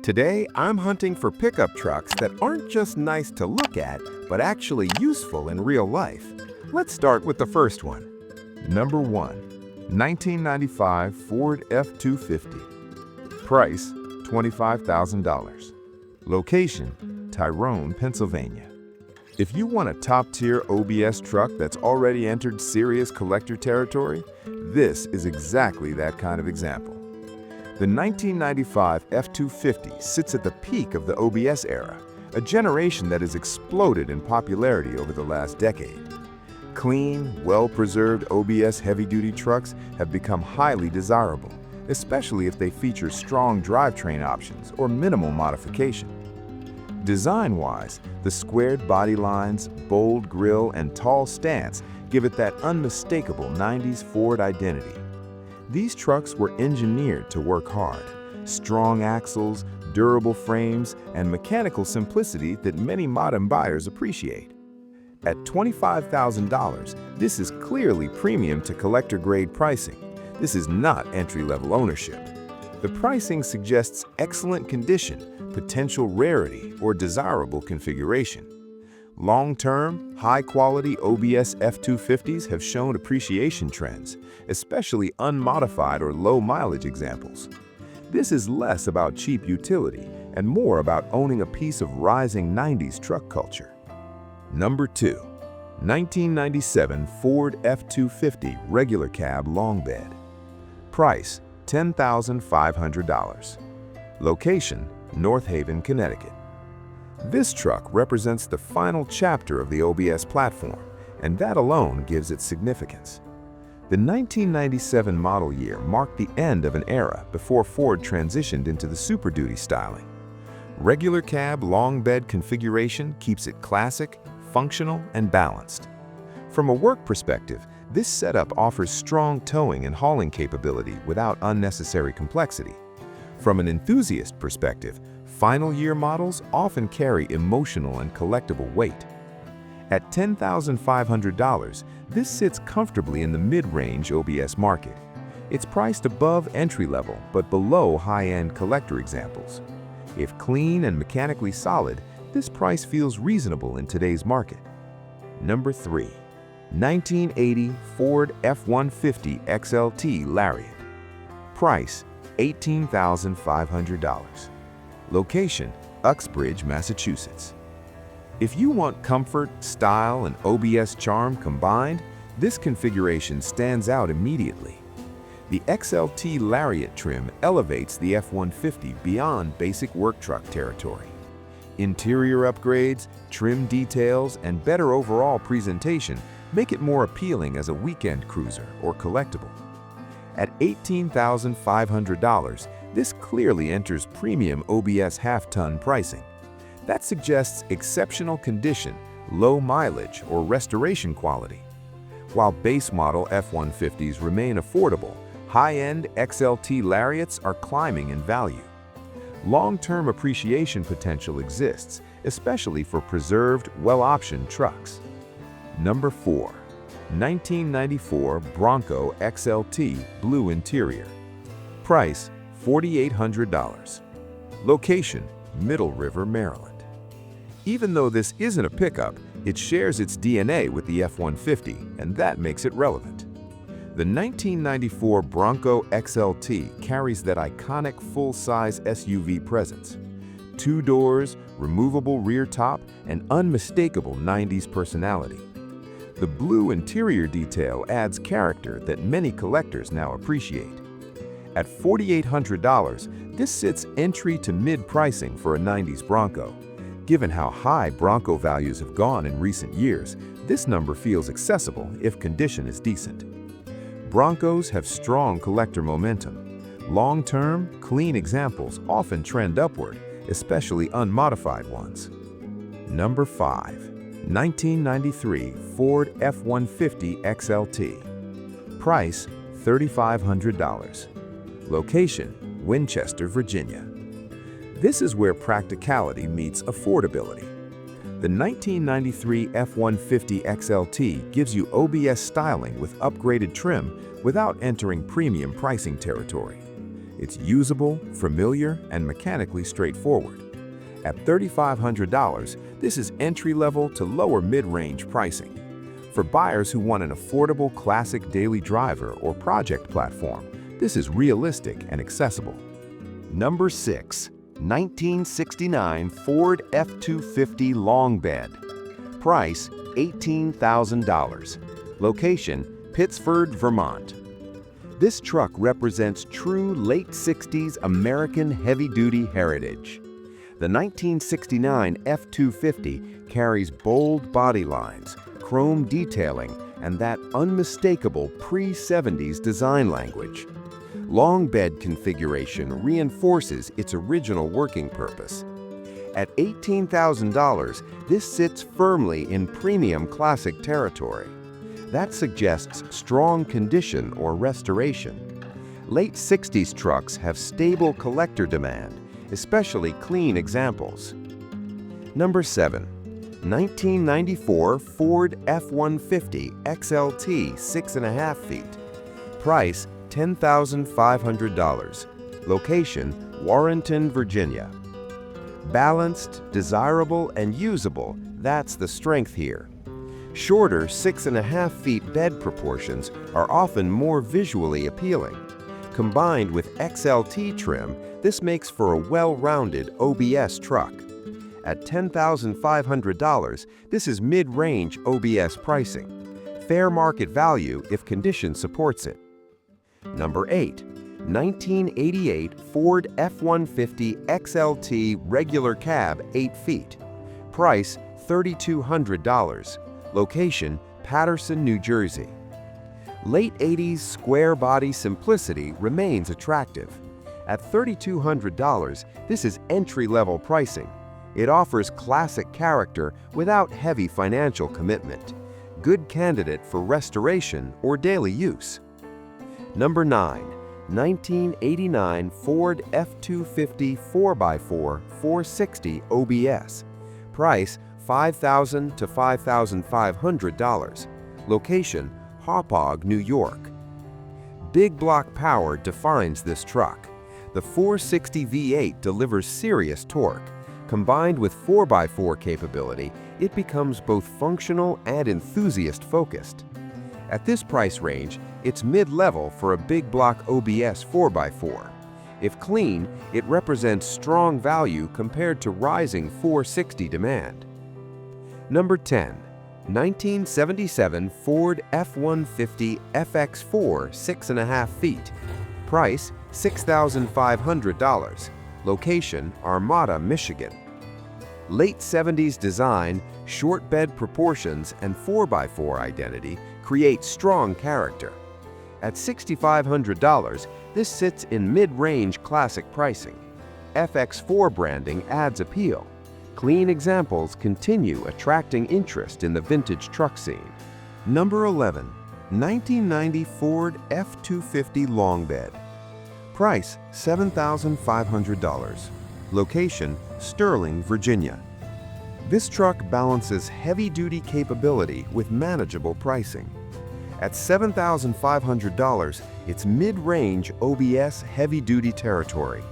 Today, I'm hunting for pickup trucks that aren't just nice to look at, but actually useful in real life. Let's start with the first one. Number 1. 1995 Ford F-250. Price, $25,000. Location, Tyrone, Pennsylvania. If you want a top-tier OBS truck that's already entered serious collector territory, this is exactly that kind of example. The 1995 F-250 sits at the peak of the OBS era, a generation that has exploded in popularity over the last decade. Clean, well-preserved OBS heavy-duty trucks have become highly desirable, especially if they feature strong drivetrain options or minimal modification. Design-wise, the squared body lines, bold grille, and tall stance give it that unmistakable 90s Ford identity. These trucks were engineered to work hard. Strong axles, durable frames, and mechanical simplicity that many modern buyers appreciate. At $25,000, this is clearly premium to collector-grade pricing. This is not entry-level ownership. The pricing suggests excellent condition, potential rarity, or desirable configuration. Long-term, high-quality OBS F-250s have shown appreciation trends, especially unmodified or low-mileage examples. This is less about cheap utility and more about owning a piece of rising 90s truck culture. Number 2. 1997 Ford F-250 regular cab long bed. Price, $10,500. Location, North Haven, Connecticut. This truck represents the final chapter of the OBS platform, and that alone gives it significance. The 1997 model year marked the end of an era before Ford transitioned into the Super Duty styling. Regular cab long bed configuration keeps it classic, functional, and balanced. From a work perspective, this setup offers strong towing and hauling capability without unnecessary complexity. From an enthusiast perspective, final year models often carry emotional and collectible weight. At $10,500, this sits comfortably in the mid-range OBS market. It's priced above entry-level but below high-end collector examples. If clean and mechanically solid, this price feels reasonable in today's market. Number 3. 1980 Ford F-150 XLT Lariat. Price, $18,500. Location, Uxbridge, Massachusetts. If you want comfort, style, and OBS charm combined, this configuration stands out immediately. The XLT Lariat trim elevates the F-150 beyond basic work truck territory. Interior upgrades, trim details, and better overall presentation make it more appealing as a weekend cruiser or collectible. At $18,500, this clearly enters premium OBS half-ton pricing. That suggests exceptional condition, low mileage, or restoration quality. While base model F-150s remain affordable, high-end XLT Lariats are climbing in value. Long-term appreciation potential exists, especially for preserved, well-optioned trucks. Number 4. 1994 Bronco XLT Blue Interior. Price, $4,800. Location, Middle River, Maryland. Even though this isn't a pickup, it shares its DNA with the F-150, and that makes it relevant. The 1994 Bronco XLT carries that iconic full-size SUV presence. 2 doors, removable rear top, and unmistakable 90s personality. The blue interior detail adds character that many collectors now appreciate. At $4,800, this sits entry to mid-pricing for a 90s Bronco. Given how high Bronco values have gone in recent years, this number feels accessible if condition is decent. Broncos have strong collector momentum. Long-term, clean examples often trend upward, especially unmodified ones. Number 5. 1993 Ford F-150 XLT. Price, $3,500. Location, Winchester, Virginia. This is where practicality meets affordability. The 1993 F-150 XLT gives you OBS styling with upgraded trim without entering premium pricing territory. It's usable, familiar, and mechanically straightforward. At $3,500, this is entry-level to lower mid-range pricing. For buyers who want an affordable classic daily driver or project platform, this is realistic and accessible. Number 6. 1969 Ford F-250 Long Bed. Price $18,000. Location Pittsford, Vermont. This truck represents true late 60s American heavy-duty heritage. The 1969 F-250 carries bold body lines, chrome detailing, and that unmistakable pre-70s design language. Long bed configuration reinforces its original working purpose. At $18,000, this sits firmly in premium classic territory. That suggests strong condition or restoration. Late 60s trucks have stable collector demand, especially clean examples. Number 7. 1994 Ford F-150 XLT 6.5 feet. Price $10,500. Location Warrenton, Virginia. Balanced, desirable, and usable, that's the strength here. Shorter 6.5 feet bed proportions are often more visually appealing. Combined with XLT trim, this makes for a well-rounded OBS truck. At $10,500, this is mid-range OBS pricing. Fair market value if condition supports it. Number 8. 1988 Ford F-150 XLT regular cab 8 feet. Price $3,200. Location Paterson, New Jersey. Late 80s square body simplicity remains attractive. At $3,200, this is entry-level pricing. It offers classic character without heavy financial commitment. Good candidate for restoration or daily use. Number 9. 1989 Ford F-250 4x4 460 OBS. Price $5,000 to $5,500. Location Hauppauge, New York. Big block power defines this truck. The 460 V8 delivers serious torque. Combined with 4x4 capability, it becomes both functional and enthusiast-focused. At this price range, it's mid-level for a big block OBS 4x4. If clean, it represents strong value compared to rising 460 demand. Number 10. 1977 Ford F-150 FX4 6.5 feet. Price $6,500. Location Armada, Michigan. Late 70s design, short bed proportions, and 4x4 identity create strong character. At $6,500, this sits in mid-range classic pricing. FX4 branding adds appeal. Clean examples continue attracting interest in the vintage truck scene. Number 11. 1990 Ford F-250 Long Bed. Price $7,500. Location Sterling, Virginia. This truck balances heavy-duty capability with manageable pricing. At $7,500, it's mid-range OBS heavy-duty territory,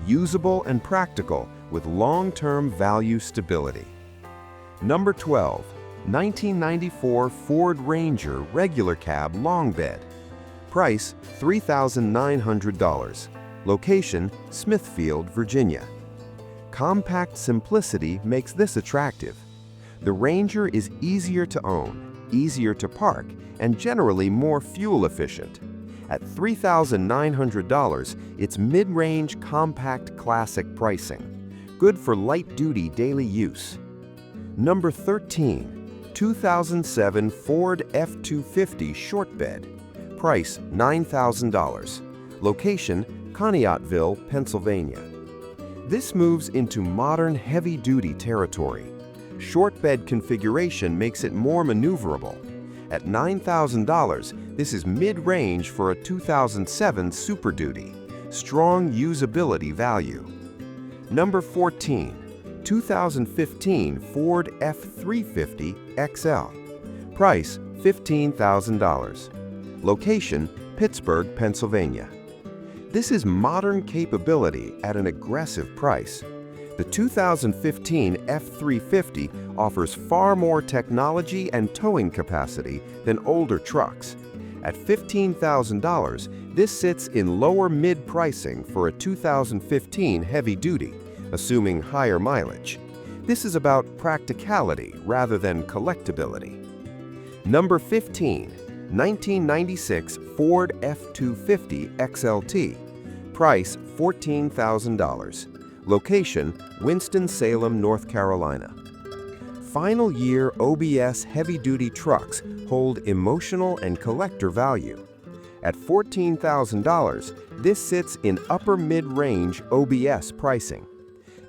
usable and practical with long-term value stability. Number 12. 1994 Ford Ranger regular cab long bed. Price $3,900. Location Smithfield, Virginia. Compact simplicity makes this attractive. The Ranger is easier to own, easier to park, and generally more fuel efficient. At $3,900, it's mid-range compact classic pricing. Good for light-duty daily use. Number 13. 2007 Ford F-250 short bed. Price $9,000. Location Conneautville, Pennsylvania. This moves into modern heavy-duty territory. Short bed configuration makes it more maneuverable. At $9,000, this is mid-range for a 2007 Super Duty. Strong usability value. Number 14. 2015 Ford F-350 XL. Price $15,000. Location Pittsburgh, Pennsylvania. This is modern capability at an aggressive price. The 2015 F-350 offers far more technology and towing capacity than older trucks. At $15,000, this sits in lower mid-pricing for a 2015 heavy-duty, assuming higher mileage. This is about practicality rather than collectability. Number 15. 1996 Ford F-250 XLT. Price $14,000. Location, Winston-Salem, North Carolina. Final year OBS heavy-duty trucks hold emotional and collector value. At $14,000, this sits in upper mid-range OBS pricing.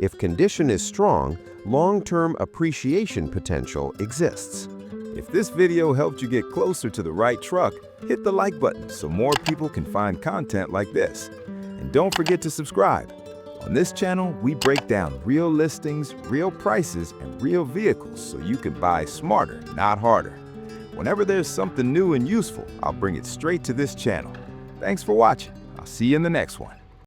If condition is strong, long-term appreciation potential exists. If this video helped you get closer to the right truck, hit the like button so more people can find content like this. And don't forget to subscribe. On this channel, we break down real listings, real prices, and real vehicles so you can buy smarter, not harder. Whenever there's something new and useful, I'll bring it straight to this channel. Thanks for watching. I'll see you in the next one.